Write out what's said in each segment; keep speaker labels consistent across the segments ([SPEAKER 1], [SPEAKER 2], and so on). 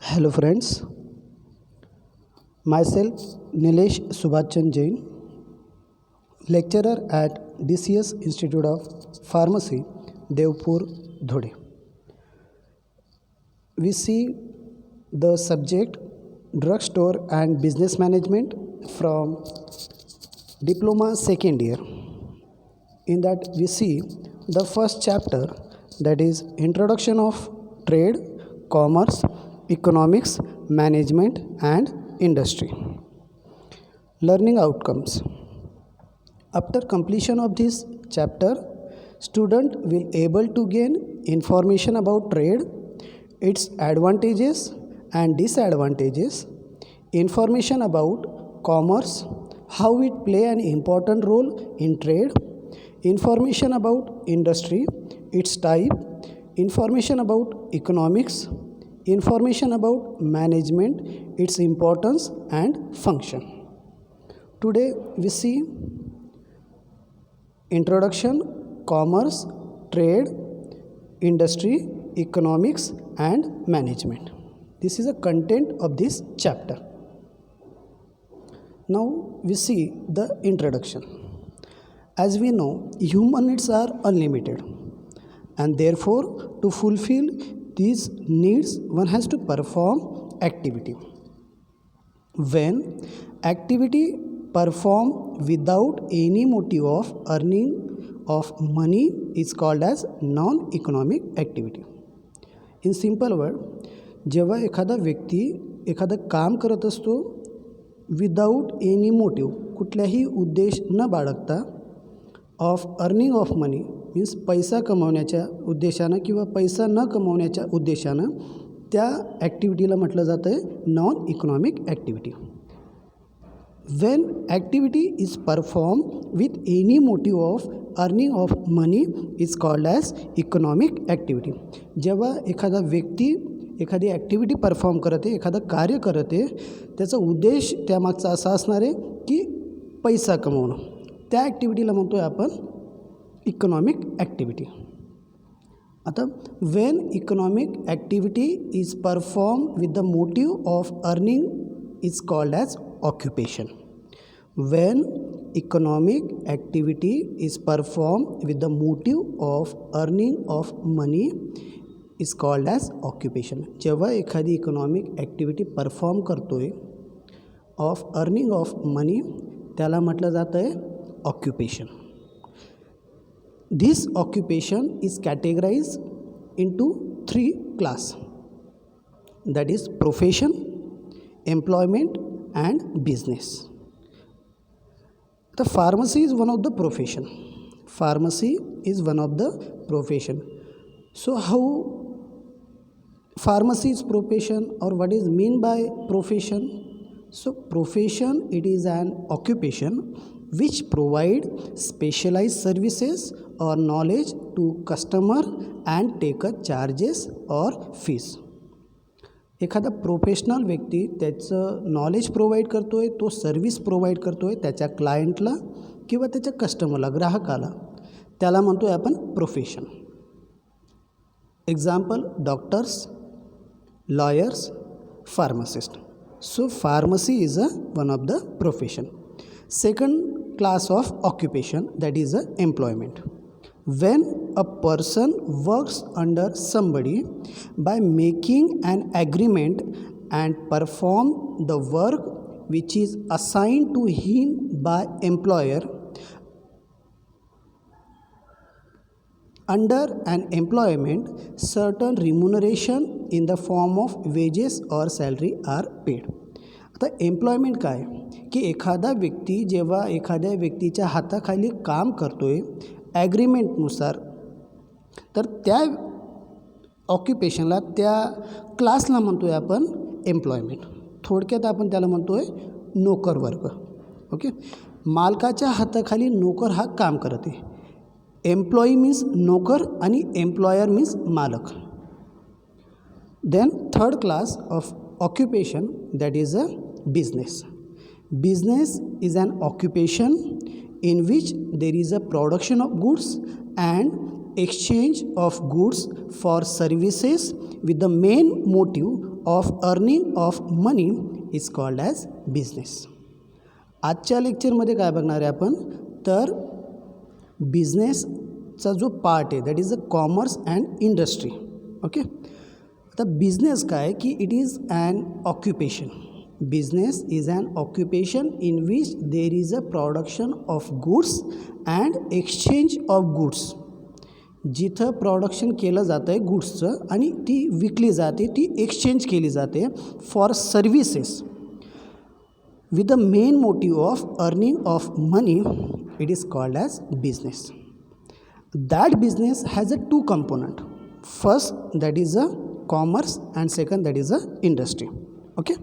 [SPEAKER 1] Hello friends, myself Nilesh Subhachand Jain, lecturer at DCS Institute of Pharmacy, Devpur, Dhode. We see the subject drugstore and business management from diploma second year. In that we see the first chapter, that is introduction of trade, commerce, economics, management and industry. Learning outcomes. After completion of this chapter, student will able to gain information about trade, its advantages and disadvantages, information about commerce, how it play an important role in trade, information about industry, its type, information about economics, information about management, its importance and function. Today we see introduction, commerce, trade, industry, economics and management. This is the content of this chapter. Now we see the introduction. As we know, human needs are unlimited, and therefore to fulfill these needs one has to perform activity. When activity performed without any motive of earning of money is called as non-economic activity. In simple word, जेव्हा एखादा व्यक्ती एखादं काम करत असतो without any motive, कुठल्याही उद्देश न बाळगता, of earning of money means पैसा कमवण्याच्या उद्देशानं किंवा पैसा न कमवण्याच्या उद्देशानं त्या ॲक्टिव्हिटीला म्हटलं जातं आहे non economic activity. When activity is perform with any motive of earning of money is called as economic activity. जेव्हा एखादा व्यक्ती एखादी ॲक्टिव्हिटी परफॉर्म करते, एखादं कार्य करते, त्याचा उद्देश त्यामागचा असा असणार आहे की पैसा कमवणं, त्या ॲक्टिव्हिटीला म्हणतो आहे आपण इकॉनॉमिक ॲक्टिव्हिटी. आता when economic activity is perform with the motive of earning is called as occupation. When economic activity is perform with the motive of earning of money is called as occupation. जेव्हा एखादी economic activity perform करतो आहे of earning of money, त्याला म्हटलं जातं आहे occupation. This occupation is categorized into three classes, that is profession, employment and business. The pharmacy is one of the profession. Pharmacy is one of the profession. So how pharmacy is profession, or what is mean by profession? So profession, it is an occupation which provide specialized services or knowledge to customer and take a charges or fees. एखादा professional व्यक्ती त्याचं knowledge provide करतो आहे, तो service provide करतो आहे त्याच्या क्लायंटला किंवा त्याच्या कस्टमरला, ग्राहकाला, त्याला म्हणतो आहे आपण profession. Example doctors, lawyers, pharmacist. So pharmacy is one of the profession. Second class of occupation, that is employment. When a person works under somebody by making an agreement and perform the work which is assigned to him by employer. Under an employment, certain remuneration in the form of wages or salary are paid. आता employment काय की एखादा व्यक्ती जेव्हा एखाद्या व्यक्तीच्या हाताखाली काम करतो आहे ॲग्रीमेंटनुसार, तर त्या ऑक्युपेशनला, त्या क्लासला म्हणतो आहे आपण एम्प्लॉयमेंट. थोडक्यात आपण त्याला म्हणतो आहे नोकर वर्ग. ओके, मालकाच्या हाताखाली नोकर हा काम करत आहे. एम्प्लॉई मीन्स नोकर आणि एम्प्लॉयर मीन्स मालक. Then third class of occupation, that is a business. Business is an occupation in which there is a production of goods and exchange of goods for services with the main motive of earning of money is called as business. आजच्या लेक्चरमध्ये काय बघणार आहे आपण, तर बिझनेसचा जो part आहे that is a commerce and industry. Okay, आता बिझनेस काय की it is an occupation. Business is an occupation in which there is a production of goods and exchange of goods. जिथं प्रोडक्शन केलं जातं आहे गुड्सचं आणि ती विकली जाते, ती एक्सचेंज केली जाते for services with the main motive of earning of money, it is called as business. That business has a two component. First, that is a commerce, and second, that is a industry. Okay.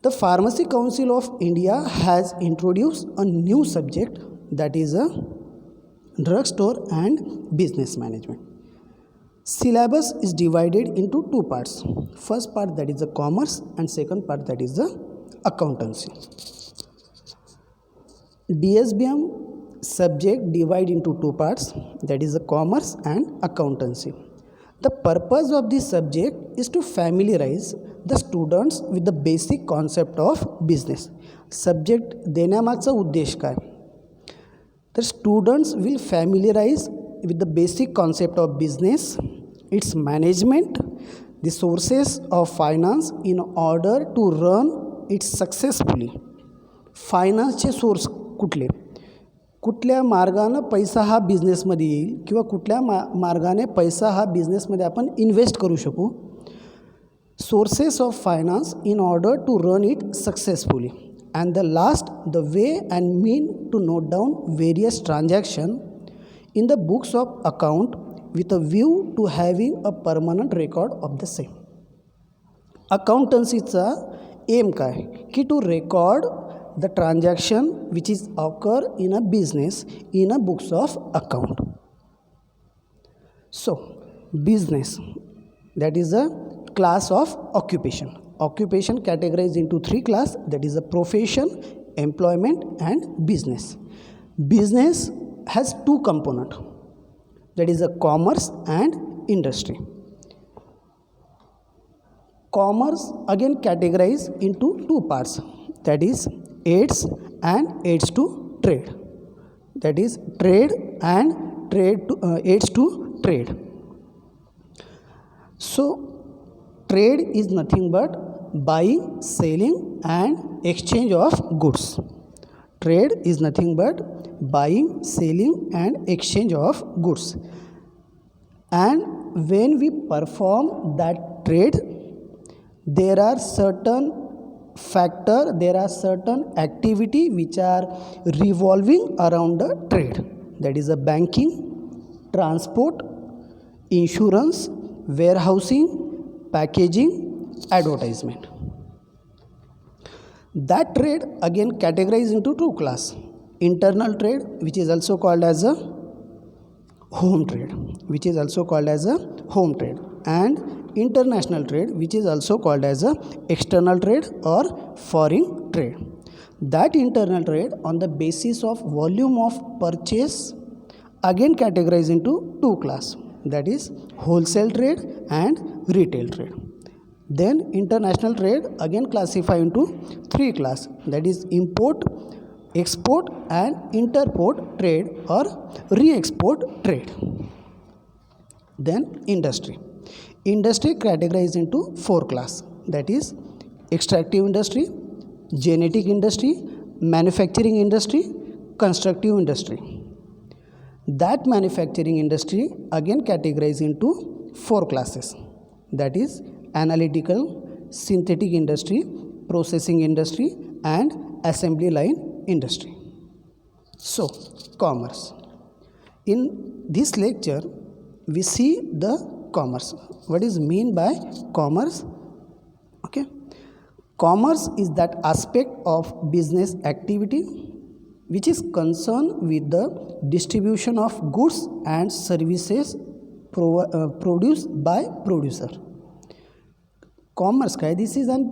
[SPEAKER 1] The Pharmacy Council of India has introduced a new subject, that is a drugstore and business management. Syllabus is divided into two parts. First part, that is the commerce, and second part, that is the accountancy. DSBM subject divide into two parts, that is the commerce and accountancy. The purpose of this subject is to familiarize the students with the basic concept of business. Subject देण्यामागचा उद्देश काय, तर students will familiarize with the basic concept of business, its management, the sources of finance in order to run it's successfully. फायनान्सचे source कुठले, कुठल्या मार्गानं पैसा हा बिझनेसमध्ये येईल किंवा कुठल्या मार्गाने पैसा हा बिझनेसमध्ये आपण इन्व्हेस्ट करू शकू. Sources of finance in order to run it successfully. And the last, the way and mean to note down various transaction in the books of account with a view to having a permanent record of the same. अकाउंटन्सीचा aim काय की to record the transaction which is occur in a business in a books of account. So business that is a class of occupation. Occupation categorized into three class, that is a profession, employment and business. Business has two component, that is a commerce and industry. Commerce again categorized into two parts, that is aids and aids to trade, that is trade and trade to aids to trade. So trade is nothing but buying, selling and exchange of goods. Trade is nothing but buying, selling and exchange of goods. And when we perform that trade, there are certain factor, there are certain activity which are revolving around the trade, that is a banking, transport, insurance, warehousing, packaging, advertisement. That trade again categorized into two class, internal trade which is also called as a home trade, which is also called as a home trade, and international trade which is also called as a external trade or foreign trade. That internal trade on the basis of volume of purchase again categorized into two class, that is wholesale trade and retail trade. Then international trade again classified into three class, that is import, export and interport trade or re-export trade. Then industry. Industry categorized into four class, that is extractive industry, genetic industry, manufacturing industry, constructive industry. That manufacturing industry again categorized into four classes, that is analytical, synthetic industry, processing industry and assembly line industry. So commerce. In this lecture we see the commerce. What is mean by commerce? Okay, commerce is that aspect of business activity which is concerned with the distribution of goods and services produced by producer. Commerce काय, this is an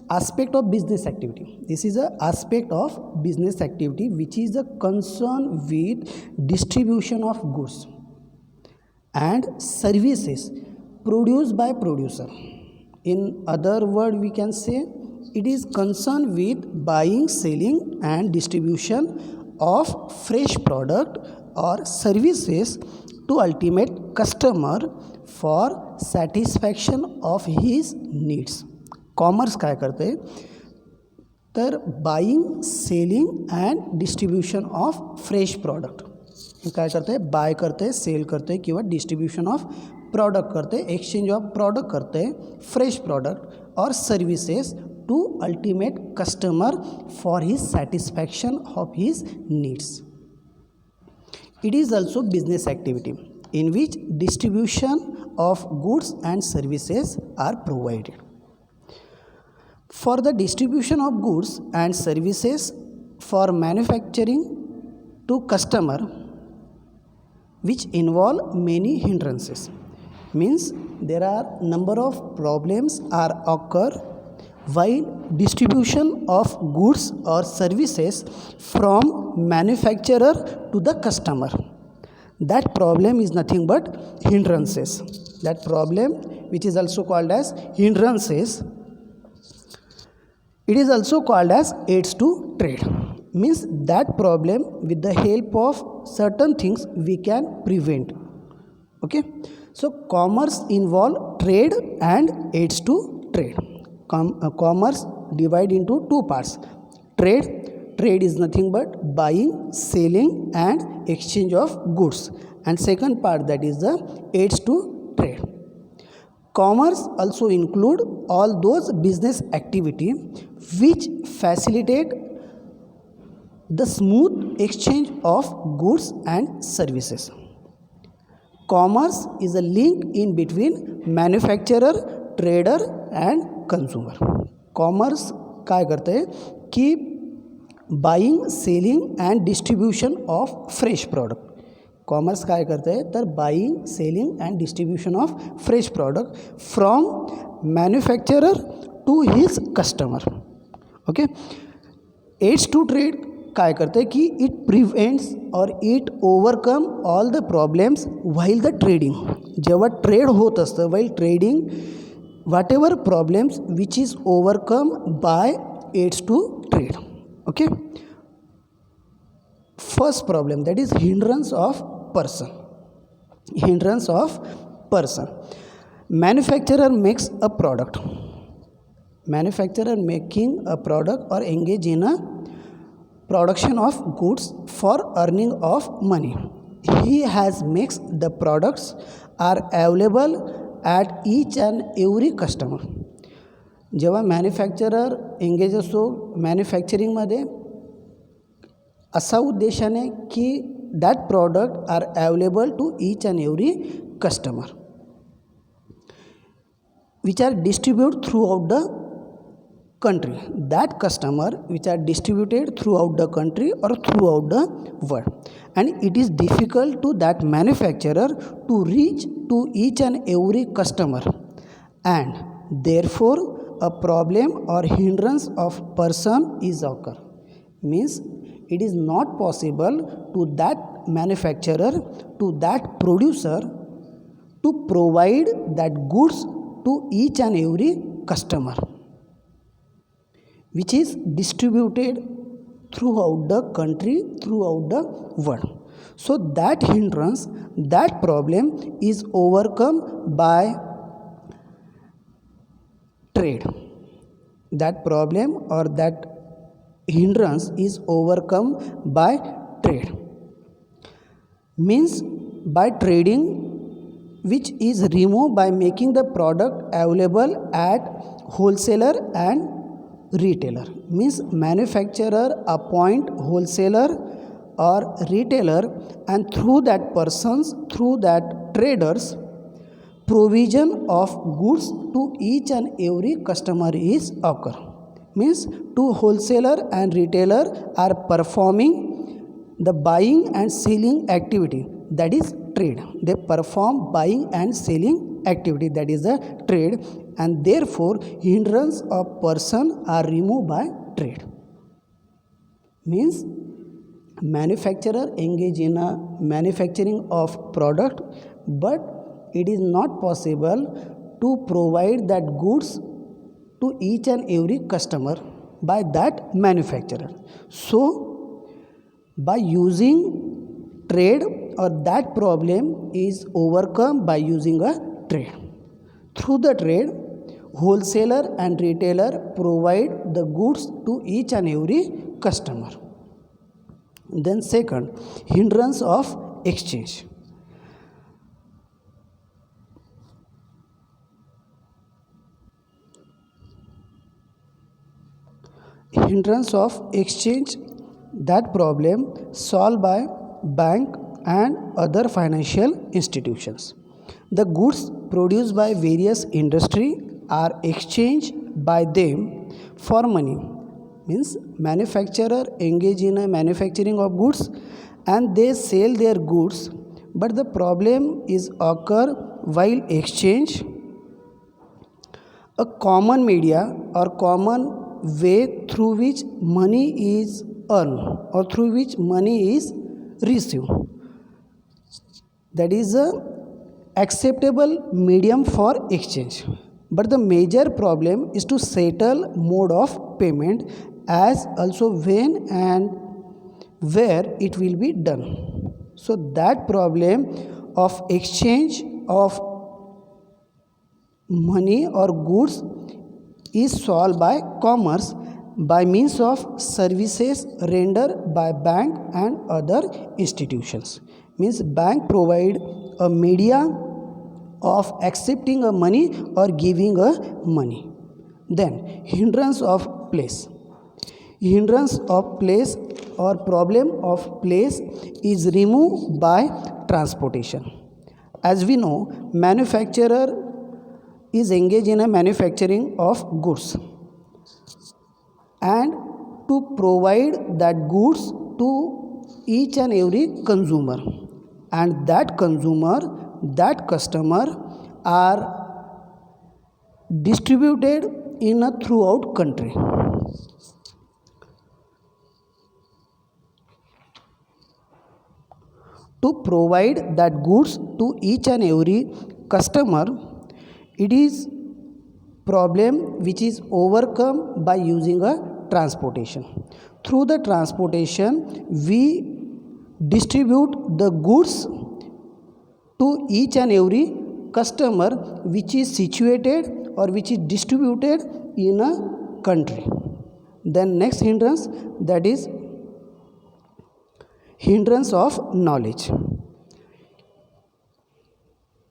[SPEAKER 1] aspect of business activity. This is a aspect of business activity which is a concern with distribution of goods and services produced by producer. In other word, we can say it is concerned with buying, selling, and distribution of fresh product or services to ultimate customer for satisfaction of his needs. Commerce काय करते तर buying selling and distribution of fresh product काय करते buy करते sell करते किंवा distribution of product करते exchange of product करते फ्रेश प्रॉडक्ट और services to ultimate customer for his satisfaction of his needs. It is also business activity in which distribution of goods and services are provided. For the distribution of goods and services for manufacturing to customer, which involve many hindrances, means there are number of problems are occur while distribution of goods or services from manufacturer to the customer. That problem is nothing but hindrances. That problem, which is also called as hindrances, it is also called as aids to trade. Means that problem with the help of certain things we can prevent. Okay, so commerce involve trade and aids to trade. Commerce divide into two parts. Trade is nothing but buying, selling and exchange of goods, and second part, that is the aids to trade. Commerce also include all those business activity which facilitate the smooth exchange of goods and services. Commerce is a link in between manufacturer, trader and consumer. Commerce काय करते की buying selling and distribution of fresh product. Commerce काय करते तर buying selling and distribution of fresh product from manufacturer to his customer. Okay. Aids to trade काय करते की it prevents और it overcome all the problems while the trading. जेव्हा trade होत असतं while trading, whatever problems which is overcome by aids to trade. Okay, first problem, that is hindrance of person. Hindrance of person. Manufacturer makes a product. Manufacturer making a product or engage in a production of goods for earning of money. He has makes the products are available at each and every customer. जेव्हा manufacturer engage असतो मॅन्युफॅक्चरिंगमध्ये असा उद्देशाने की that product are available to each and every customer which are distribute throughout the country. That customer which are distributed throughout the country or throughout the world, and it is difficult to that manufacturer to reach to each and every customer, and therefore a problem or hindrance of person is occur. Means it is not possible to that manufacturer, to that producer to provide that goods to each and every customer which is distributed throughout the country, throughout the world. So that hindrance, that problem is overcome by trade. That problem or that hindrance is overcome by trade. Means by trading, which is removed by making the product available at wholesaler and retailer. Means manufacturer appoint wholesaler or retailer, and through that persons, through that traders, provision of goods to each and every customer is occur. Means two wholesaler and retailer are performing the buying and selling activity, that is trade. They perform buying and selling activity, that is the trade, and therefore hindrance of person are removed by trade. Means manufacturer engage in a manufacturing of product, but it is not possible to provide that goods to each and every customer by that manufacturer. So by using trade, or that problem is overcome by using a trade. Through the trade, wholesaler and retailer provide the goods to each and every customer. Then second, hindrance of exchange. Hindrance of exchange, that problem solved by bank and other financial institutions. The goods produced by various industry are exchanged by them for money. Means manufacturer engage in a manufacturing of goods and they sell their goods, but the problem is occur while exchange. A common media or common way through which money is earned or through which money is received, that is a acceptable medium for exchange. But the major problem is to settle mode of payment, as also when and where it will be done. So that problem of exchange of money or goods is solved by commerce by means of services rendered by bank and other institutions. Means bank provide a media of accepting a money or giving a money. Then hindrance of place. Hindrance of place or problem of place is removed by transportation. As we know, manufacturer is engaged in a manufacturing of goods, and to provide that goods to each and every consumer, and that consumer, that customer are distributed in a throughout country. To provide that goods to each and every customer, it is problem which is overcome by using a transportation. Through the transportation, we distribute the goods to each and every customer which is situated or which is distributed in a country. Then next hindrance, that is hindrance of knowledge.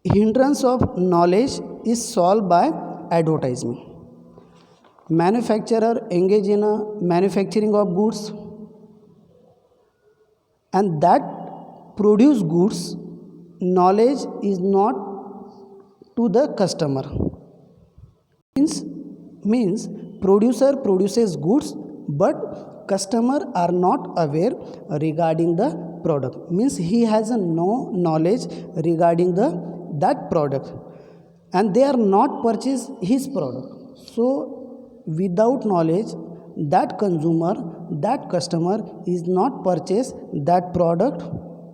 [SPEAKER 1] Hindrance of knowledge is solved by advertisement. Manufacturer engage in a manufacturing of goods, and that produce goods, knowledge is not to the customer. Means producer produces goods, but customer are not aware regarding the product. Means he has no knowledge regarding that product, and they are not purchase his product. So without knowledge, that consumer, that customer is not purchase that product,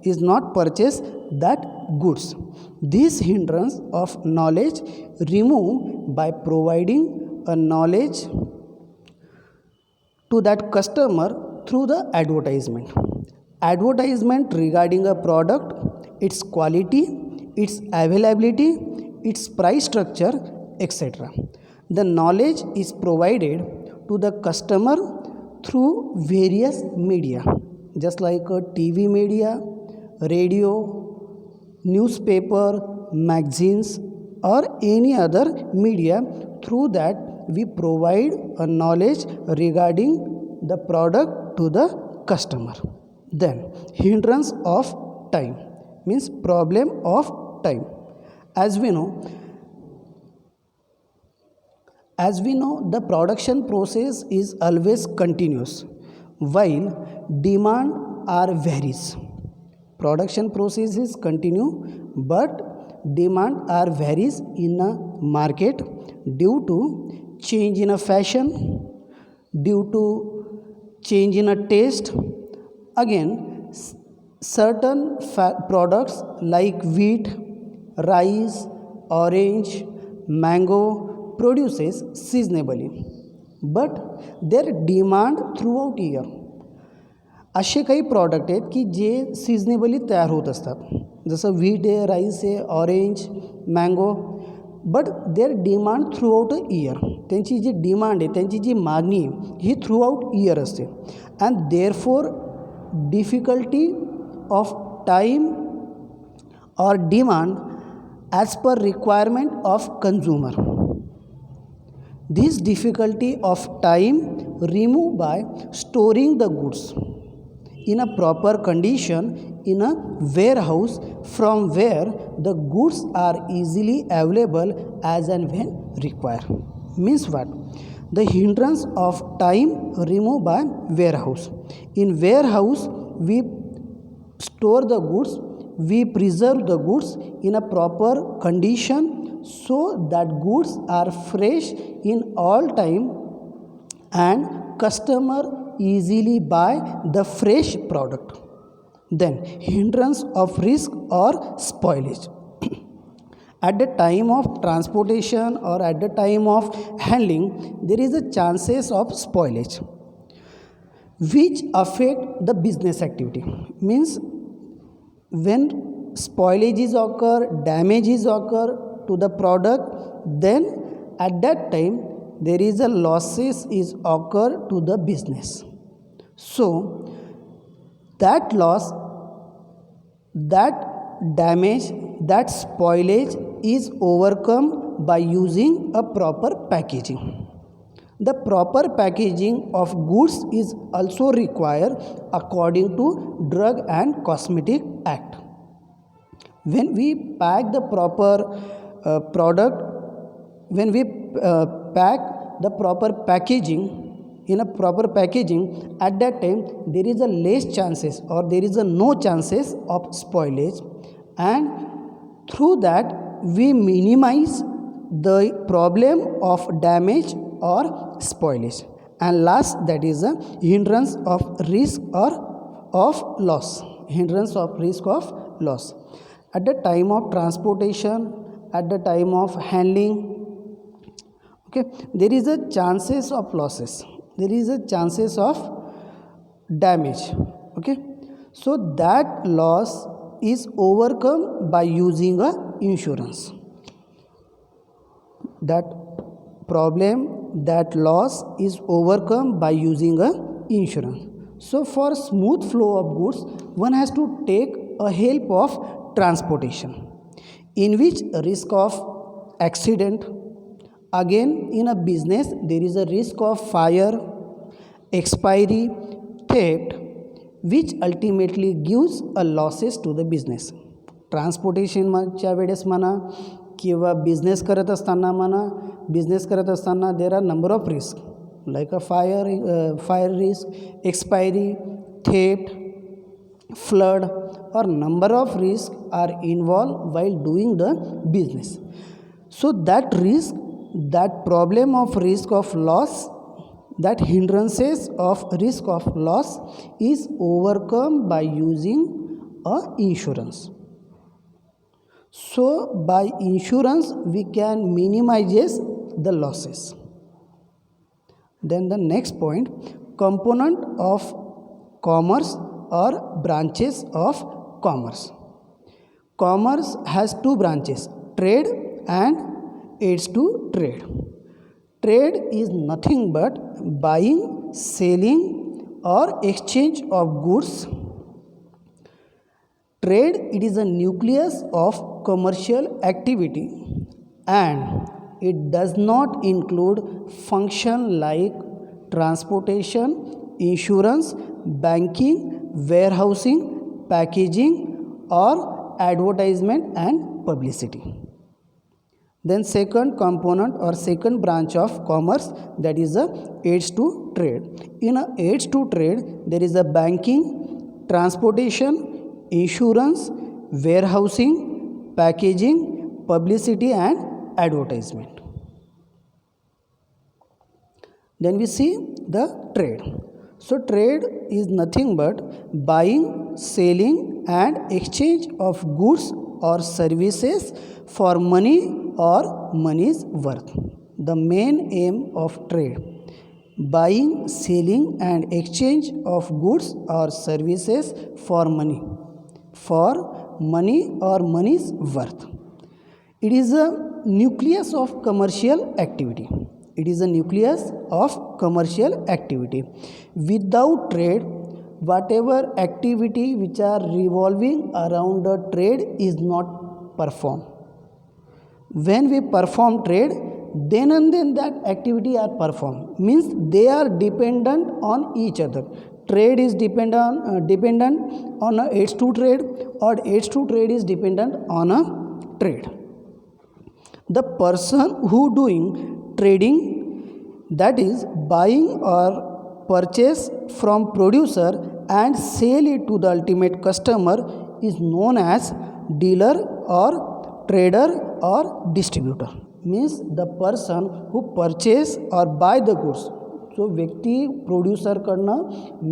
[SPEAKER 1] is not purchase that goods. This hindrance of knowledge remove by providing a knowledge to that customer through the advertisement. Advertisement regarding a product, its quality, its availability, its price structure, etc. The knowledge is provided to the customer through various media, just like a TV media, radio, newspaper, magazines, or any other media. Through that, we provide a knowledge regarding the product to the customer. Then hindrance of time, means problem of time. As we know, the production process is always continuous, while demand are varies. Production process is continue, but demand are varies in a market due to change in a fashion, due to change in a taste. Again, certain products like wheat, rice, orange, mango produces seasonally but their demand throughout year. असे काही product आहेत की जे सिजनेबली तयार होत असतात, जसं wheat आहे, rice आहे, orange, mango, but their demand throughout a year. त्यांची जी डिमांड आहे, त्यांची जी मागणी ही थ्रू आउट इयर असते. And therefore difficulty of time or demand as per requirement of consumer. This difficulty of time removed by storing the goods in a proper condition in a warehouse from where the goods are easily available as and when required. Means what? The hindrance of time removed by warehouse. In warehouse we store the goods, we preserve the goods in a proper condition so that goods are fresh in all time and customer easily buy the fresh product. Then hindrance of risk or spoilage. At the time of transportation or at the time of handling, there is a chances of spoilage which affect the business activity. Means when spoilages occur, damages occur to the product, then at that time there is a losses is occur to the business. So that loss, that damage, that spoilage is overcome by using a proper packaging. The proper packaging of goods is also required according to Drug and Cosmetic Act. When we pack the proper product, when we pack the proper packaging in a proper packaging, at that time there is a less chances or there is a no chances of spoilage, and through that we minimize the problem of damage or spoilage. And last, that is a hindrance of risk or of loss. Hindrance of risk of loss. At the time of transportation, at the time of handling, okay, there is a chances of losses, there is a chances of damage. Okay, so that loss is overcome by using a insurance. That problem, that loss is overcome by using a insurance. So for smooth flow of goods, one has to take a help of transportation, in which risk of accident. Again, in a business there is a risk of fire, expiry, theft, which ultimately gives a losses to the business. ट्रान्सपोर्टेशनच्या वेळेस म्हणा किंवा business करत असताना म्हणा, business करत असताना there are number of risk like a fire risk, expiry, theft, flood, or number of risks are involved while doing the business. So that risk, that problem of risk of loss, that hindrances of risk of loss is overcome by using a insurance. So by insurance we can minimize the losses. Then the next point, component of commerce or branches of commerce. Commerce has two branches, trade and aids to trade. Trade is nothing but buying, selling or exchange of goods. Trade, it is a nucleus of commercial activity and it does not include function like transportation, insurance, banking, warehousing, packaging or advertisement and publicity. Then second component or second branch of commerce, that is a aids to trade. In a aids to trade there is a banking, transportation, insurance, warehousing, packaging, publicity and advertisement. Then we see the trade. So trade is nothing but buying, selling and exchange of goods or services for money or money's worth. The main aim of trade: buying, selling, and exchange of goods or services for money or money's worth. It is a nucleus of commercial activity. It is a nucleus of commercial activity. Without trade, whatever activity which are revolving around the trade is not performed. When we perform trade, then and then that activity are performed, means they are dependent on each other. Trade is dependent on a H2 trade, or H2 trade is dependent on a trade. The person who doing trading, that is buying or purchase from producer and sell it to the ultimate customer, is known as dealer or trader or distributor. Means the person who purchase or buy the goods. सो व्यक्ती प्रोड्युसरकडनं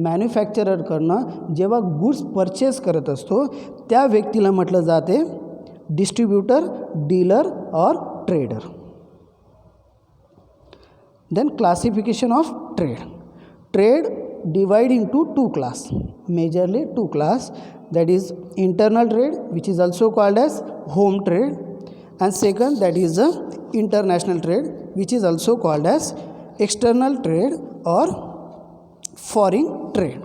[SPEAKER 1] मॅन्युफॅक्चररकडनं जेव्हा goods purchase करत असतो त्या व्यक्तीला म्हटलं जाते distributor, dealer और trader. Then classification of trade. Trade divide into two class, majorly two class, that is internal trade, which is also called as home trade, and second, that is the international trade, which is also called as external trade or foreign trade.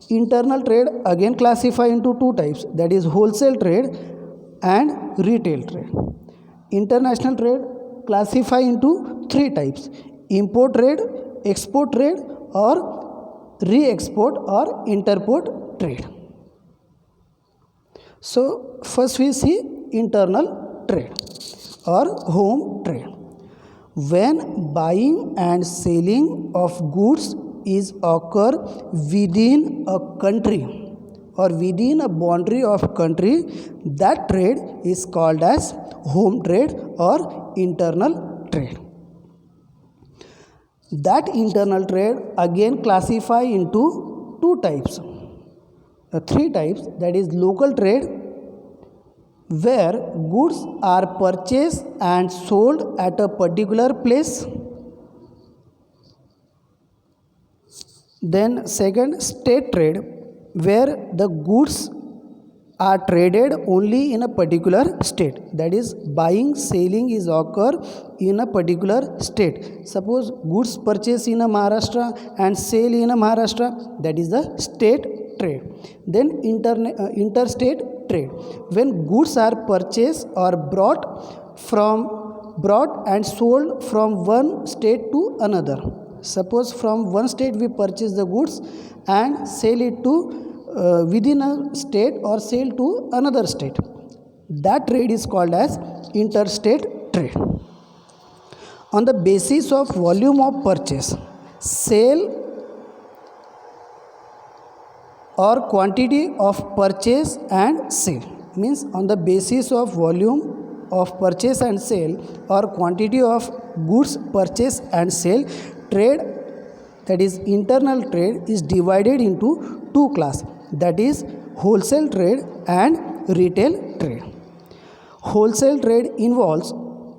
[SPEAKER 1] Internal trade again classify into two types, that is wholesale trade and retail trade. International trade classify into three types: import trade, export trade, or re-export or interport trade. So first we see internal trade or home trade. When buying and selling of goods is occur within a country or within a boundary of country, that trade is called as home trade or internal trade. That internal trade again classify into two types, three types, that is local trade, where goods are purchased and sold at a particular place. Then second, state trade, where the goods are traded only in a particular state, that is buying, selling is occur in a particular state. Suppose goods purchased in a Maharashtra and sale in a Maharashtra, that is the state trade. Then interstate trade, when goods are purchased or brought and sold from one state to another. Suppose from one state we purchase the goods and sell it to within a state or sell to another state. That trade is called as interstate trade. On the basis of volume of purchase, sale or quantity of purchase and sale, means on the basis of volume of purchase and sale or quantity of goods purchase and sale, trade, that is internal trade, is divided into two class, that is wholesale trade and retail trade. Wholesale trade involves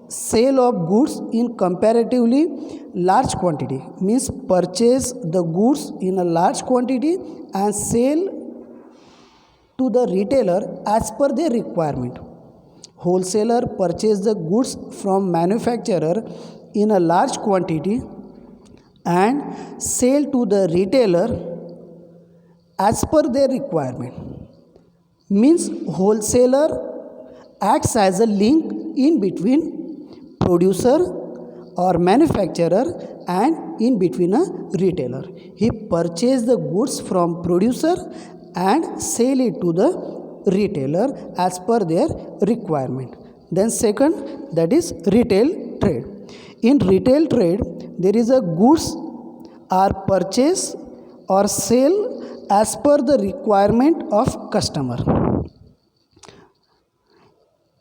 [SPEAKER 1] sale of goods in comparatively large quantity, means purchase the goods in a large quantity and sell to the retailer as per their requirement. Wholesaler purchase the goods from manufacturer in a large quantity and sell to the retailer as per their requirement. Means wholesaler acts as a link in between producer or manufacturer and in between a retailer. He purchase the goods from producer and sell it to the retailer as per their requirement. Then second, that is retail trade. In retail trade, there is a goods are purchased or sale as per the requirement of customer.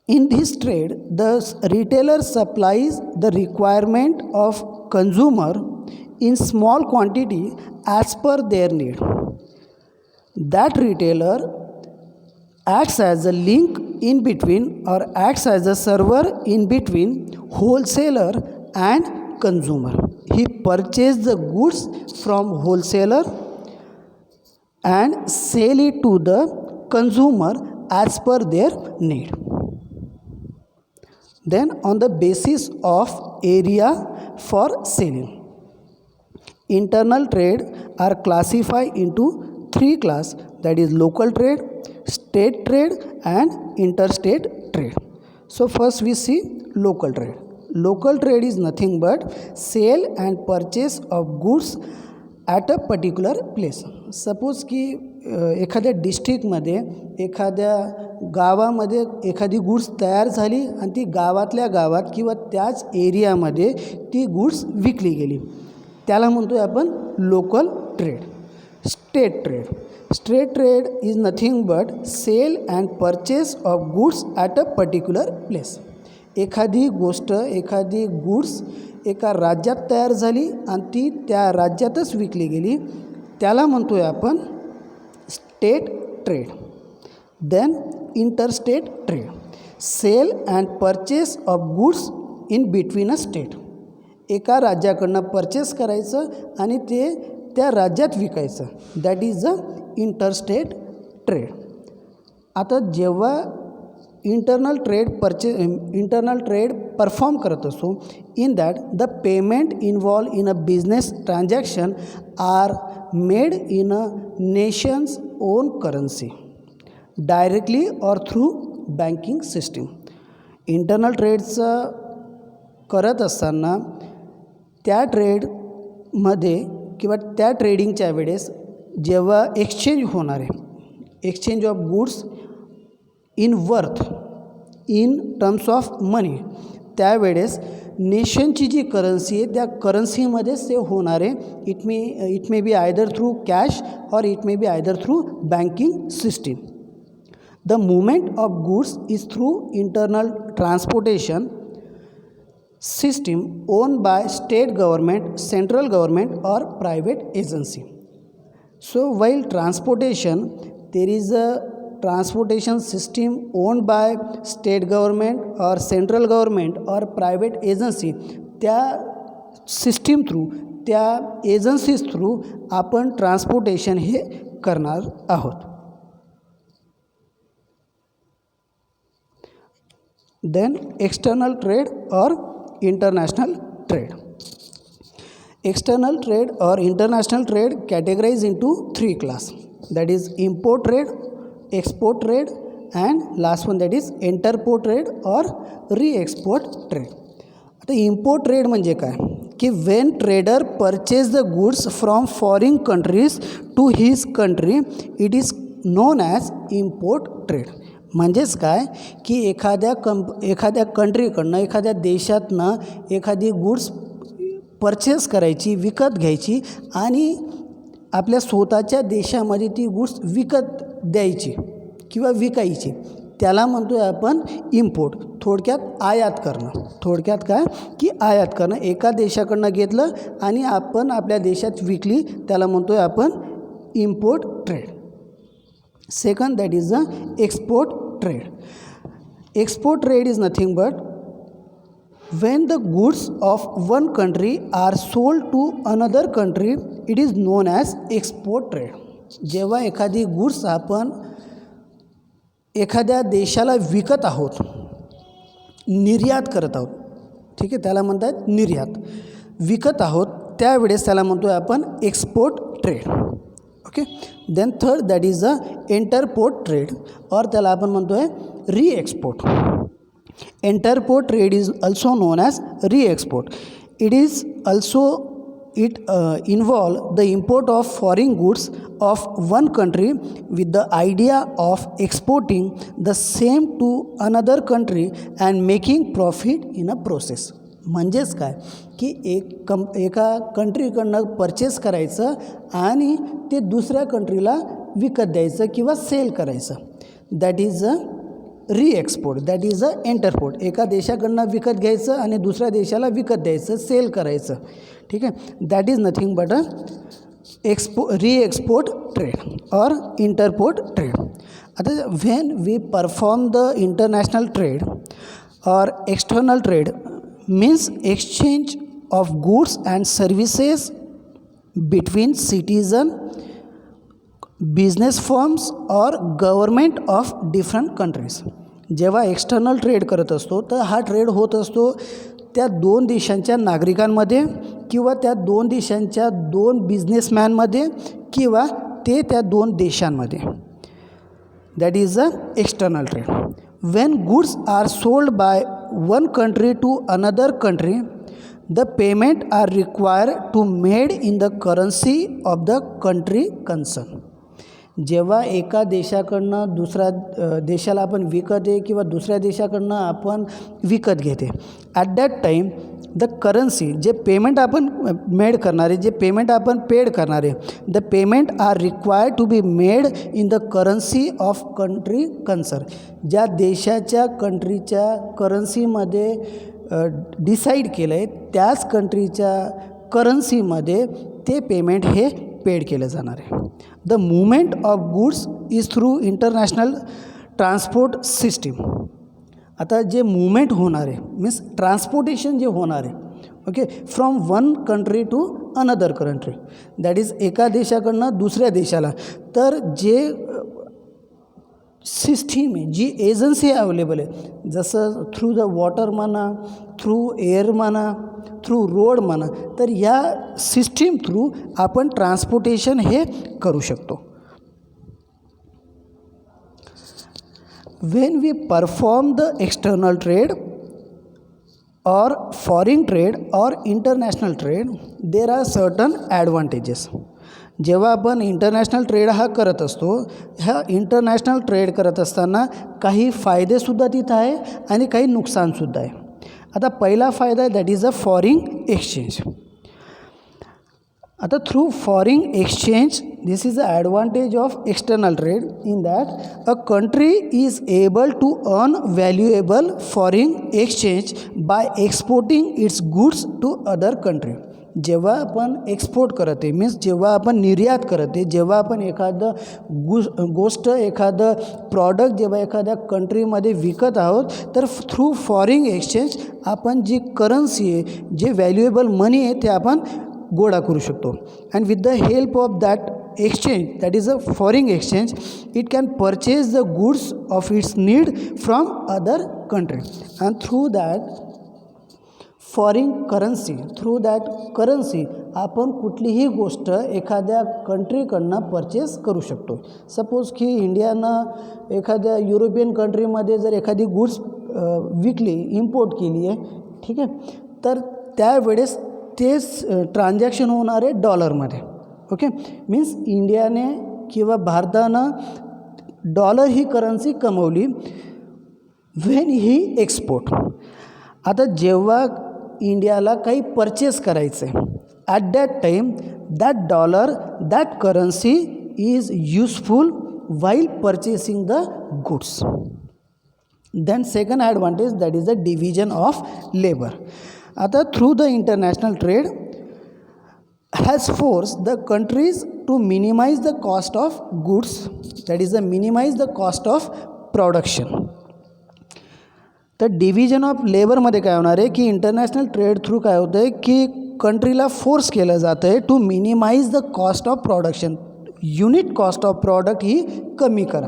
[SPEAKER 1] In this trade, the retailer supplies the requirement of consumer in small quantity as per their need. That retailer acts as a link in between or acts as a server in between wholesaler and consumer. He purchased the goods from wholesaler and sell it to the consumer as per their need. Then on the basis of area for selling, internal trade are classified into three classes, that is local trade, state trade and interstate trade. So first we see local trade. Local trade is nothing but sale and purchase of goods at a particular place. Suppose की एखाद्या डिस्ट्रिक्टमध्ये एखाद्या गावामध्ये एखादी goods तयार झाली आणि ती गावातल्या गावात किंवा त्याच एरियामध्ये ती गुड्स विकली गेली, त्याला म्हणतोय आपण local trade. State trade. State trade is nothing but sale and purchase of goods at a particular place. एखादी गोष्ट एखादी गुड्स एका राज्यात तयार झाली आणि ती त्या राज्यातच विकली गेली, त्याला म्हणतोय आपण state trade. Then interstate trade. Sale and purchase of goods in between a state. एका राज्याकडनं परचेस करायचं आणि ते त्या राज्यात विकायचं, that is the interstate trade. आता जेव्हा इंटरनल ट्रेड परफॉर्म करत असो, in that the payment involve in a business transaction are made in a nation's own currency directly or through banking system. Internal ट्रेडचं करत असताना त्या ट्रेडमध्ये किंवा त्या ट्रेडिंगच्या वेळेस जेव्हा एक्सचेंज होणार आहे, exchange of goods in worth in terms of money, त्यावेळेस नेशनची जी करन्सी आहे त्या करन्सीमध्येच ते होणार आहे. It may be either through cash or it may be either through banking system. The movement of goods is through internal transportation system owned by state government, central government or private agency. So while transportation, there is a transportation system owned by state government or central government or private agency. त्या system through त्या agencies through आपण transportation हे करणार आहोत. Then external trade और international trade. External trade or international trade categorized into three classes, that is import trade, export trade and last one that is interport trade or re-export trade. आता import trade म्हणजे काय की when trader purchase the goods from foreign countries to his country, it is known as import trade. म्हणजेच काय की एखाद्या कंट्रीकडनं एखाद्या देशातनं एखादी गुड्स परचेस करायची, विकत घ्यायची आणि आपल्या स्वतःच्या देशामध्ये ती गुड्स विकत द्यायची किंवा विकायची, त्याला म्हणतो आहे आपण इम्पोर्ट. थोडक्यात आयात करणं. थोडक्यात काय की आयात करणं. एका देशाकडनं घेतलं आणि आपण आपल्या देशात विकली, त्याला म्हणतो आहे आपण import trade. Second, that is the export trade. Export trade is nothing but when the goods of one country are sold to another country, it is known as export trade. जेव्हा एखादी गुड्स आपण एखाद्या देशाला विकत आहोत, निर्यात करत आहोत, ठीक आहे, त्याला म्हणतात निर्यात. विकत आहोत त्यावेळेस त्याला म्हणतो आहे आपण export trade. Okay. Then third that is a interport trade or त्याला आपण म्हणतो आहे re-export. Interport trade is also known as re-export. It is also involve the import of foreign goods of one country with the idea of exporting the same to another country and making profit in a process. म्हणजेच काय की एका कंट्रीकडनं purchase करायचं आणि ते दुसऱ्या कंट्रीला विकत द्यायचं किंवा सेल करायचं, that is a re-export. That is a interport. एका देशाकडनं विकत घ्यायचं आणि दुसऱ्या देशाला विकत द्यायचं, सेल करायचं, ठीक आहे. That is nothing but a re-export trade or interport trade. आता when we perform the international trade or external trade means exchange of goods and services between citizen, business firms or government of different countries. जेव्हा external trade करत असतो तर हा trade होत असतो त्या दोन देशांच्या नागरिकांमध्ये किंवा त्या दोन देशांच्या दोन बिझनेसमॅनमध्ये किंवा ते त्या दोन देशांमध्ये. That is the external trade. When goods are sold by one country to another country, the payment are required to made in the currency of the country concerned. जेव्हा एका देशाकडनं दुसऱ्या देशाला आपण विकत आहे किंवा दुसऱ्या देशाकडनं आपण विकत घेते, at that time the currency जे पेमेंट आपण मेड करणारे जे पेमेंट आपण पेड करणारे the payment are required to be made in the currency of country concern. ज्या देशाच्या कंट्रीच्या करन्सीमध्ये डिसाईड केलं आहे त्याच कंट्रीच्या करन्सीमध्ये ते पेमेंट हे पेड केलं जाणार आहे. The movement of goods is through international transport system. आता जे मूवमेंट होणार आहे मीन्स ट्रान्सपोर्टेशन जे होणार आहे okay from one country to another country that is एका देशाकडनं दुसऱ्या देशाला. तर जे सिस्टीम आहे जी एजन्सी अवेलेबल आहे जसं थ्रू द वॉटर म्हणा थ्रू एअर म्हणा थ्रू रोड म्हणा तर या सिस्टीम थ्रू आपण ट्रान्सपोर्टेशन हे करू शकतो. When we perform the external trade or foreign trade or international trade, there are certain advantages. जेव्हा आपण इंटरनॅशनल ट्रेड हा करत असतो ह्या इंटरनॅशनल ट्रेड करत असताना काही फायदेसुद्धा तिथं आहे आणि काही नुकसानसुद्धा आहे. आता पहिला फायदा आहे that is a foreign exchange. आता through foreign exchange this is the advantage of external trade in that a country is able to earn valuable foreign exchange by exporting its goods to other country. जेव्हा आपण export करते means जेव्हा आपण निर्यात करते जेव्हा आपण एखादं गोष्ट एखादं प्रॉडक्ट जेव्हा एखाद्या कंट्रीमध्ये विकत आहोत तर थ्रू फॉरेन एक्सचेंज आपण जी करन्सी आहे जे व्हॅल्युएबल मनी आहे ते आपण गोळा करू शकतो. And with the help of that exchange that is a foreign exchange it can purchase the goods of its need from other country and through that foreign currency through that currency आपण कुठलीही गोष्ट एखाद्या कंट्रीकडनं purchase करू शकतो. Suppose की इंडियानं एखाद्या European कंट्रीमध्ये जर एखादी गुड्स विकली इम्पोर्ट केली आहे ठीक आहे तर त्यावेळेस तेच ट्रान्झॅक्शन होणार आहे डॉलरमध्ये ओके मीन्स इंडियाने किंवा भारतानं डॉलर ही करन्सी कमवली व्हेन ही एक्सपोर्ट. आता जेव्हा इंडियाला काही परचेस करायचं आहे at that time that dollar that currency is useful while purchasing the goods. Then second advantage that is the division of labour. आता through the international trade has forced the countries to minimize the cost of goods that is minimize the cost of production. तर division of लेबरमध्ये काय होणार आहे की international trade through काय होतं आहे की कंट्रीला फोर्स केलं जातं आहे to minimise the cost of production. Unit cost of product ही कमी करा.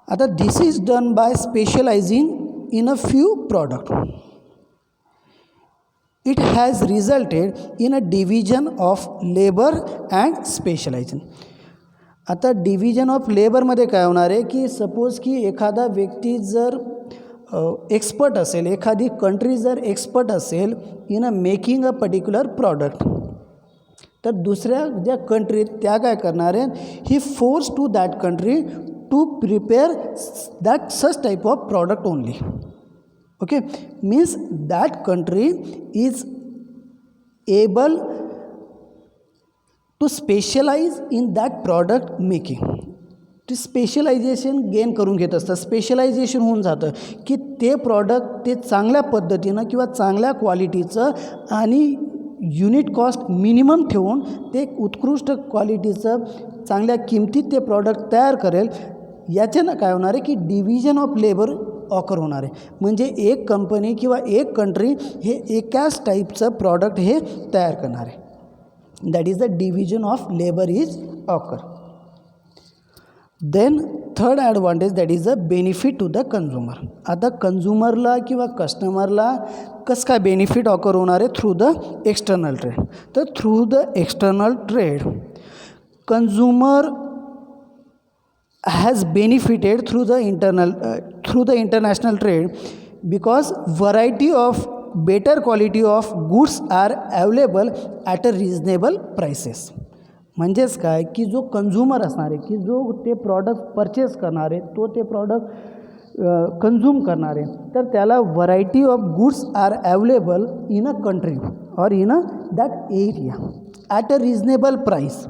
[SPEAKER 1] आता this is done by specialising in a few product. It has resulted in a division of labor and specialization. आता डिव्हिजन ऑफ लेबरमध्ये काय होणार आहे की suppose की एखादा व्यक्ती जर एक्सपर्ट असेल एखादी कंट्री जर एक्सपर्ट असेल in a making a particular product तर दुसऱ्या ज्या कंट्रीत त्या काय करणार आहेत he force to that country to prepare that such type of product only. Okay, means that country is able to specialize in that product making. ते specialisation gain करून घेत असतात. स्पेशलायझेशन होऊन जातं की ते प्रॉडक्ट ते चांगल्या पद्धतीनं किंवा चांगल्या क्वालिटीचं आणि युनिट कॉस्ट मिनिमम ठेवून ते उत्कृष्ट क्वालिटीचं चांगल्या किमतीत ते प्रॉडक्ट तयार करेल याच्यानं काय होणार आहे की डिव्हिजन ऑफ लेबर ऑकर होणार आहे. म्हणजे एक कंपनी किंवा एक कंट्री हे एकाच टाईपचं प्रॉडक्ट हे तयार करणार आहे. That is the division of labour is occur. Then third advantage that is the benefit to the consumer. आता कन्झ्युमरला किंवा कस्टमरला कसं काय बेनिफिट ऑकर होणार आहे थ्रू द एक्सटर्नल ट्रेड. तर through the external trade consumer has benefited through the international trade because variety of better quality of goods are available at a reasonable prices. म्हणजेच काय की जो कन्झ्युमर असणार आहे की जो ते प्रॉडक्ट परचेस करणार आहे तो ते प्रॉडक्ट कन्झ्युम करणार आहे तर त्याला variety of goods are available in a country or in a that area at a reasonable price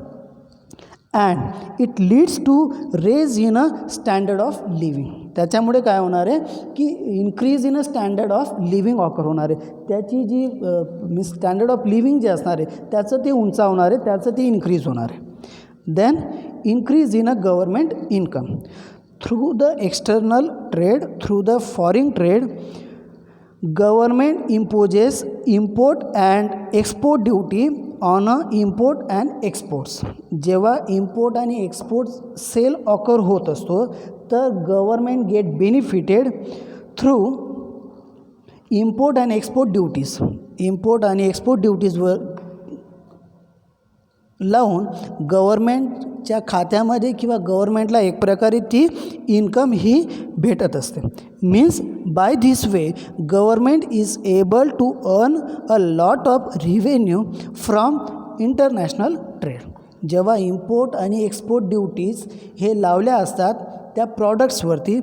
[SPEAKER 1] and it leads to raise in a standard of living. त्याच्यामुळे काय होणार आहे की increase in a standard of living occur होणार आहे. त्याची जी standard of living जे असणार आहे त्याचं ते उंचावणार आहे, त्याचं ते इन्क्रीज होणार आहे. Then increase in a government income through the external trade. Through the foreign trade government imposes import and export duty on a import and exports. जेव्हा इम्पोर्ट आणि एक्सपोर्ट सेल ऑकर होत असतो तर government get benefited through import and export duties. Import आणि export ड्युटीजवर लावून गव्हर्मेंटच्या खात्यामध्ये किंवा गव्हर्मेंटला एक प्रकारे ती इन्कम ही भेटत असते. Means by this way government is able to earn a lot of revenue from international trade. जेव्हा इम्पोर्ट आणि एक्सपोर्ट ड्युटीज हे लावल्या असतात त्या प्रॉडक्ट्सवरती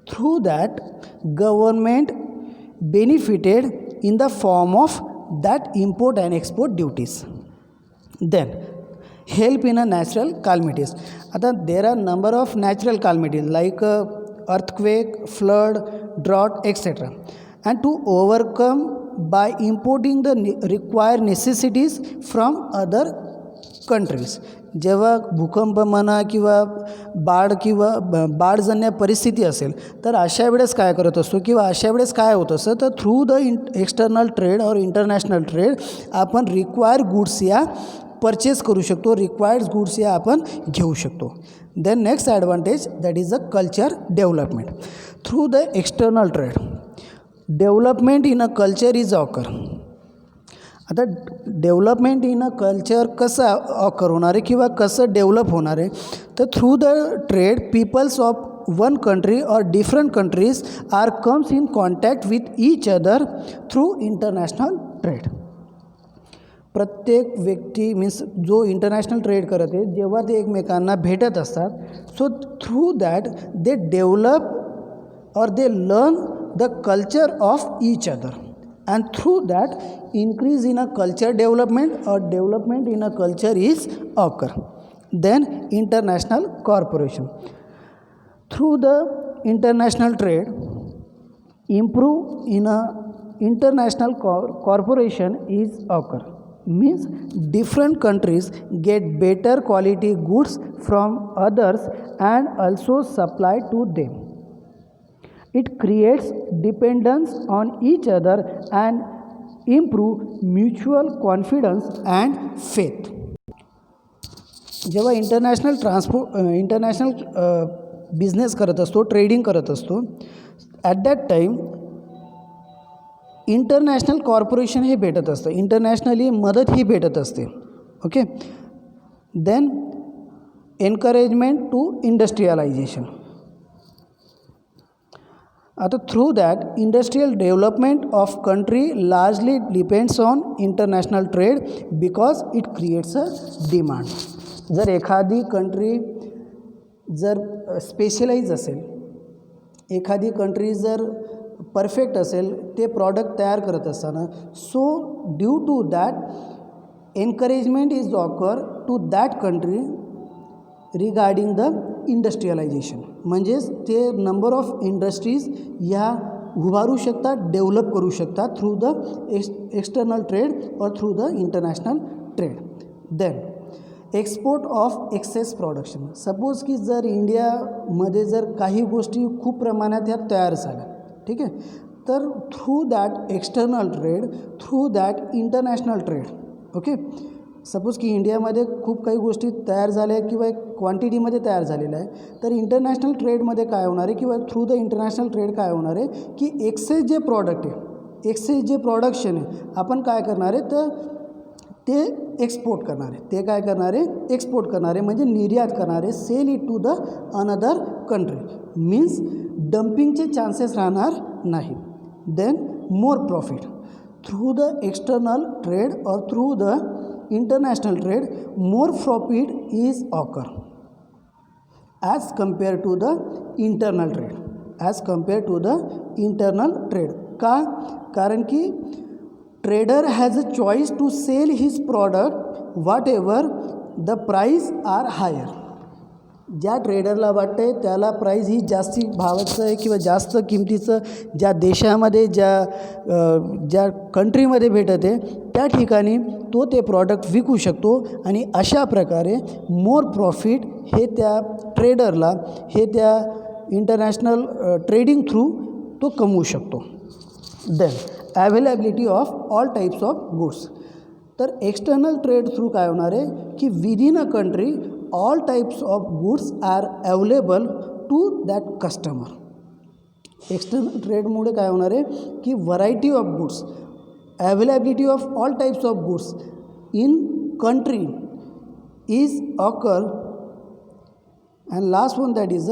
[SPEAKER 1] through that government benefited in the form of that import and export duties. Then help in a natural calamities. आता there are number of natural calamities like earthquake, flood, drought, etc. And to overcome by importing the required necessities from other countries. जेव्हा भूकंप म्हणा किंवा बाढजन्य परिस्थिती असेल तर अशा वेळेस काय करत असतो किंवा अशा वेळेस काय होत असतं तर through the external trade or international trade आपण रिक्वायर्ड गुड्स या परचेस करू शकतो, रिक्वायर्ड गुड्स या आपण घेऊ शकतो. Then next advantage that is a culture development. Through the external trade development in a culture is occur. आता डेव्हलपमेंट इन अ कल्चर कसं ऑकर होणार आहे किंवा कसं डेव्हलप होणार आहे तर through the trade peoples of one country or different countries are comes in contact with each other through international trade. प्रत्येक व्यक्ती मीन्स जो इंटरनॅशनल ट्रेड करत आहे जेव्हा ते एकमेकांना भेटत असतात so through that they develop or they learn the culture of each other and through that increase in a culture development or development in a culture is occur. Then international cooperation. Through the international trade improve in a international cooperation is occur. Means different countries get better quality goods from others and also supply to them. It creates dependence on each other and improve mutual confidence and faith. जेव्हा international business करत असतो, trading करत असतो, at that time international corporation हे भेटत असतं, internationally मदत ही भेटत असते. Okay. Then encouragement to industrialisation. आता through that industrial development of country largely depends on international trade because it creates a demand. जर एखादी कंट्री जर स्पेशलाइज असेल, एखादी कंट्री जर परफेक्ट असेल ते प्रॉडक्ट तयार करत असताना, so due to that encouragement is occur to that country regarding the industrialisation. म्हणजेच ते नंबर ऑफ इंडस्ट्रीज ह्या उभारू शकतात, डेव्हलप करू शकतात थ्रू द एक्सटर्नल ट्रेड और through the international trade. Then export of excess production. Suppose की जर इंडियामध्ये जर काही गोष्टी खूप प्रमाणात ह्या तयार झाल्या, ठीक आहे, तर through that external trade, through that international trade, okay, suppose की इंडियामध्ये खूप काही गोष्टी तयार झाल्या किंवा एक क्वांटिटीमध्ये तयार झालेल्या आहे, तर इंटरनॅशनल ट्रेडमध्ये काय होणार आहे किंवा थ्रू द इंटरनॅशनल ट्रेड काय होणार आहे की एक्सेस जे प्रॉडक्ट आहे, एक्सेस जे प्रोडक्शन आहे, आपण काय करणार आहे तर ते एक्सपोर्ट करणार आहे. ते काय करणार आहे, एक्सपोर्ट करणार आहे म्हणजे निर्यात करणार आहे, sell it to the another country. Means डम्पिंगचे चान्सेस राहणार नाही. Then more profit through the external trade और through the international trade, more profit is occur as compare to the internal trade, as compare to the internal trade. का? कारण की trader has a choice to sell his product whatever the price are higher. ज्या ट्रेडरला वाटतं आहे त्याला price ही जास्ती भावाचं आहे किंवा जास्त किमतीचं ज्या देशामध्ये ज्या कंट्रीमध्ये भेटत आहे त्या ठिकाणी तो ते प्रॉडक्ट विकू शकतो आणि अशा प्रकारे मोर प्रॉफिट हे त्या ट्रेडरला, हे त्या इंटरनॅशनल ट्रेडिंग थ्रू तो कमवू शकतो. Then availability of all types of goods. तर एक्सटर्नल ट्रेड थ्रू काय होणार आहे की within a country all types of goods are available to that customer. External ट्रेडमुळे काय होणार आहे की variety of goods, availability of all types of goods in country is occur. And last one that is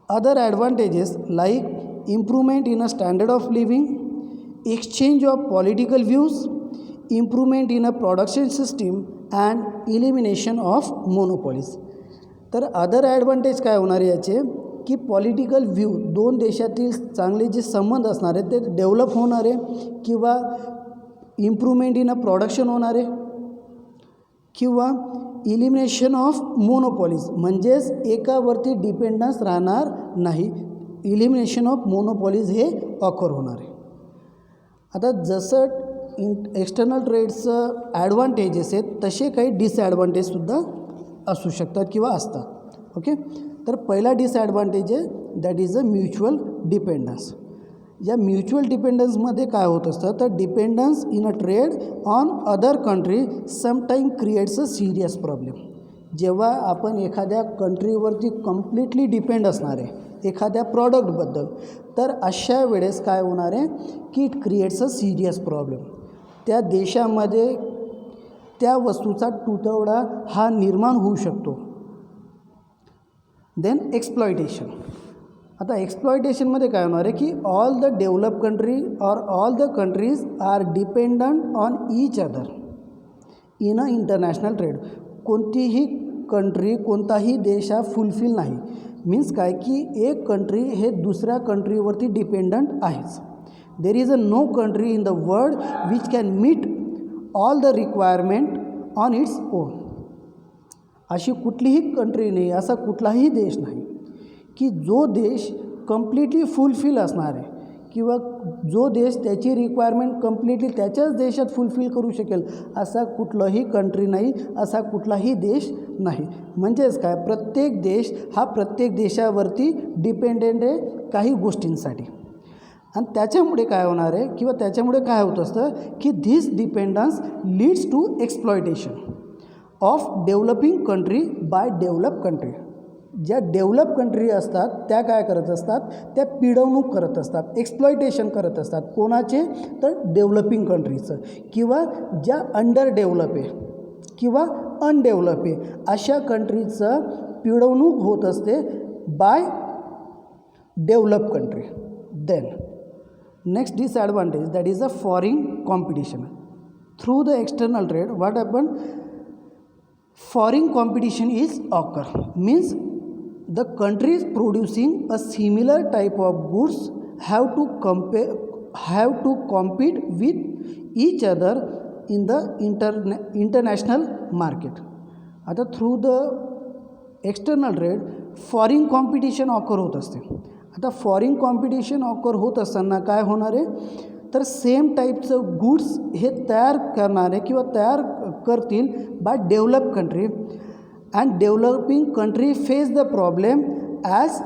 [SPEAKER 1] other advantages like improvement in a standard of living, exchange of political views, improvement in a production system and elimination of monopolies. तर other advantage काय होणार आहे याचे की political view, दोन देशातील चांगले जे संबंध असणार आहेत ते डेव्हलप होणार आहे किंवा इम्प्रूव्हमेंट इन अ प्रोडक्शन होणार आहे किंवा इलिमिनेशन ऑफ मोनोपॉलीज म्हणजेच एकावरती डिपेंडन्स राहणार नाही. इलिमिनेशन ऑफ मोनोपॉलीज हे ऑकर होणार आहे. आता जसं एक्सटर्नल ट्रेडचं ॲडव्हान्टेजेस आहेत तसे काही डिसॲडव्हान्टेजसुद्धा असू शकतात किंवा असतात. ओके, तर पहिला डिसॲडव्हान्टेज आहे that is a mutual dependence. या म्युच्युअल डिपेंडन्समध्ये काय होत असतं तर dependence in a trade on other country sometime creates a serious problem. जेव्हा आपण एखाद्या कंट्रीवरती कम्प्लिटली डिपेंड असणार आहे एखाद्या प्रॉडक्टबद्दल, तर अशा वेळेस काय होणार आहे की it creates a serious problem. त्या देशामध्ये त्या वस्तूचा तुटवडा हा निर्माण होऊ शकतो. Then exploitation. आता एक्सप्लॉयटेशनमध्ये काय होणार आहे की all the develop country or all the countries are dependent on each other in a international trade. कोणतीही कंट्री, कोणताही देश हा फुलफिल नाही. मीन्स काय की एक कंट्री हे दुसऱ्या कंट्रीवरती डिपेंडंट आहेच. There is a no country in the world which can meet all the requirement on its own. अशी कुठलीही कंट्री नाही, असा कुठलाही देश नाही की जो देश कम्प्लिटली फुलफिल असणार आहे किंवा जो देश त्याची रिक्वायरमेंट कम्प्लिटली त्याच्याच देशात फुलफिल करू शकेल असा कुठलाही कंट्री नाही, असा कुठलाही देश नाही. म्हणजेच काय, प्रत्येक देश हा प्रत्येक देशावरती डिपेंडेंट आहे काही गोष्टींसाठी. आणि त्याच्यामुळे काय होणार आहे किंवा त्याच्यामुळे काय होत असतं की this dependence leads to exploitation of developing country by develop country. ज्या डेव्हलप कंट्री असतात त्या काय करत असतात, त्या पिडवणूक करत असतात, एक्सप्लॉयटेशन करत असतात. कोणाचे तर डेव्हलपिंग कंट्रीचं, किंवा ज्या अंडर डेव्हलप आहे किंवा अनडेव्हलप आहे अशा कंट्रीचं पिडवणूक होत असते by develop country. Then next disadvantage that is a foreign competition. Through the external trade what happen, foreign competition is occur. Means the countries producing a similar type of goods have to compete with each other in the international market. आता through the external trade foreign competition occur होत असते. आता foreign competition occur होत असताना काय होणार आहे तर सेम टाईपचं गुड्स हे तयार करणारे किंवा तयार करतील by developed country, and developing country face the problem as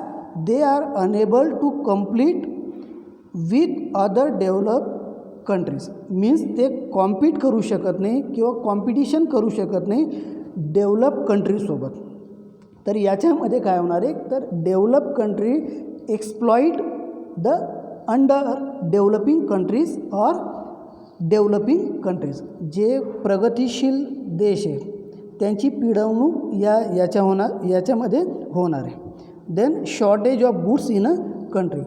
[SPEAKER 1] they are unable to compete with other developed countries. Means ते कॉम्पीट करू शकत नाही किंवा कॉम्पिटिशन करू शकत नाही डेव्हलप कंट्रीसोबत. तर याच्यामध्ये काय होणार आहे, तर develop country exploit the under developing countries or developing countries. जे प्रगतिशील देश आहे त्यांची पिळवणूक याच्यामध्ये होणार आहे. Then shortage of goods in a country.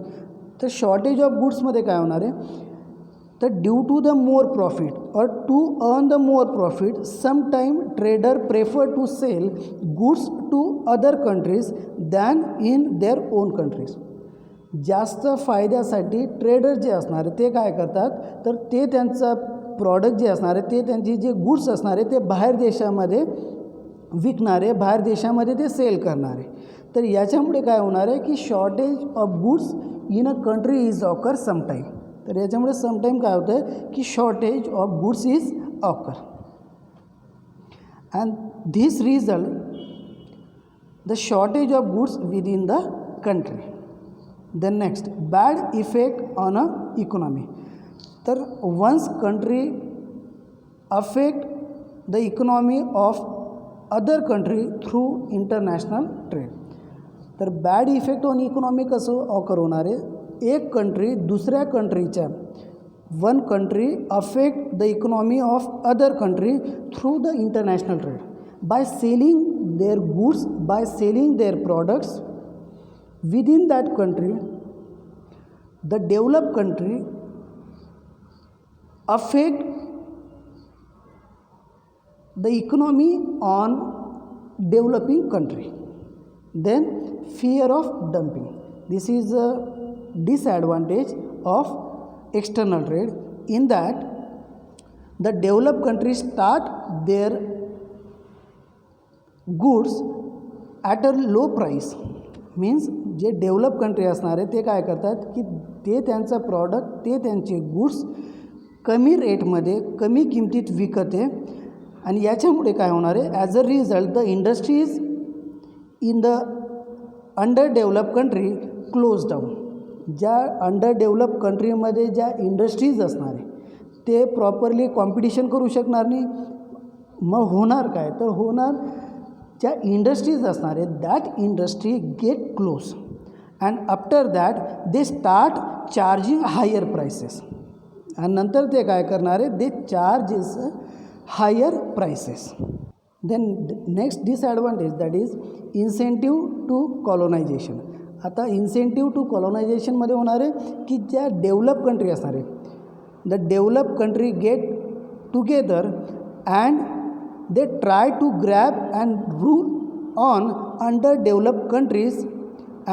[SPEAKER 1] तर शॉर्टेज ऑफ गुड्समध्ये काय होणार आहे, तर due to the more profit or to earn the more profit sometime trader prefer to sell goods to other countries than in their own countries. जास्त फायद्यासाठी trader जे असणार ते काय करतात, तर ते त्यांचा प्रॉडक्ट जे असणार आहे ते त्यांची जे गुड्स असणार आहे ते बाहेर देशामध्ये विकणारे, बाहेर देशामध्ये ते सेल करणारे. तर याच्यामुळे काय होणार आहे की shortage of goods in a country is occur sometime. तर याच्यामुळे समटाईम काय होतं आहे की shortage of goods is occur. And this result the shortage of goods within the country. Then next bad effect on a economy. तर once country affect the economy of other country through international trade. तर bad effect on economy कसं occur होणार आहे, एक country दुसऱ्या कंट्रीच्या one country affect the economy of other country through the international trade by selling their goods, by selling their products within that country. The developed country affect the economy on developing country. Then fear of dumping. This is a disadvantage of external trade, in that the developed countries start their goods at a low price. Means J develop country असणार आहे ते काय करतात की ते त्यांचा product, ते त्यांचे गुड्स कमी रेटमध्ये कमी किमतीत विकते. आणि याच्यामुळे काय होणार आहे, as a result the industries in the under develop country close down. ज्या अंडर डेव्हलप कंट्रीमध्ये ज्या इंडस्ट्रीज असणार आहे ते प्रॉपरली कॉम्पिटिशन करू शकणार नाही. मग होणार काय, तर होणार ज्या इंडस्ट्रीज असणार आहेत that industry get close and after that they start charging higher prices. आणि नंतर ते काय करणार आहे, they charges higher prices. Then next disadvantage that is incentive to colonization. आता इन्सेंटिव्ह टू कॉलोनायझेशनमध्ये होणार आहे की ज्या डेव्हलप कंट्री असणार आहे, the develop country get together and they try to grab and rule on underdeveloped countries,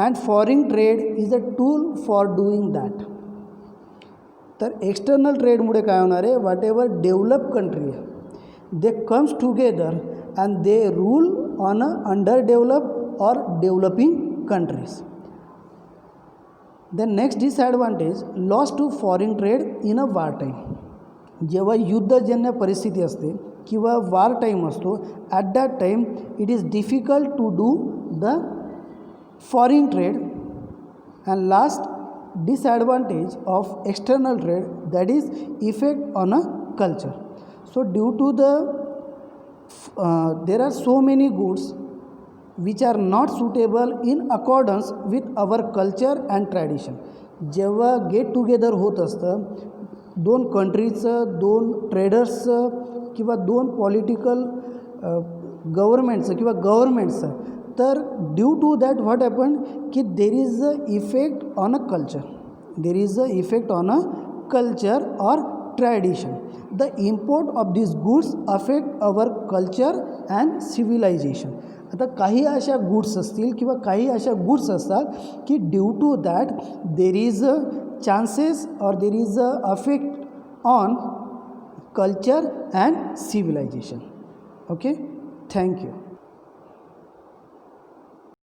[SPEAKER 1] and foreign trade is a tool for doing that. तर external ट्रेडमुळे काय होणार आहे, whatever develop country they comes together and they rule on a under develop or developing countries. Then next disadvantage loss to foreign trade in a war time. जेव्हा युद्धजन्य परिस्थिती असते किंवा वार टाईम असतो, at that time it is difficult to do the foreign trade. And last disadvantage of external trade that is effect on a culture. So due to the there are so many goods which are not suitable in accordance with our culture and tradition. जेव्हा get together होत असतं दोन कंट्रीचं, दोन ट्रेडर्सचं किंवा दोन political गव्हर्मेंट्सचं, तर due to that what happen की there is a effect on a culture, there is a effect on a culture or tradition. The import of this goods affect our culture and civilization. आता काही अशा goods असतील किंवा काही अशा goods असतात की due to that there is a chances or there is a affect on culture and civilization. Okay, thank you.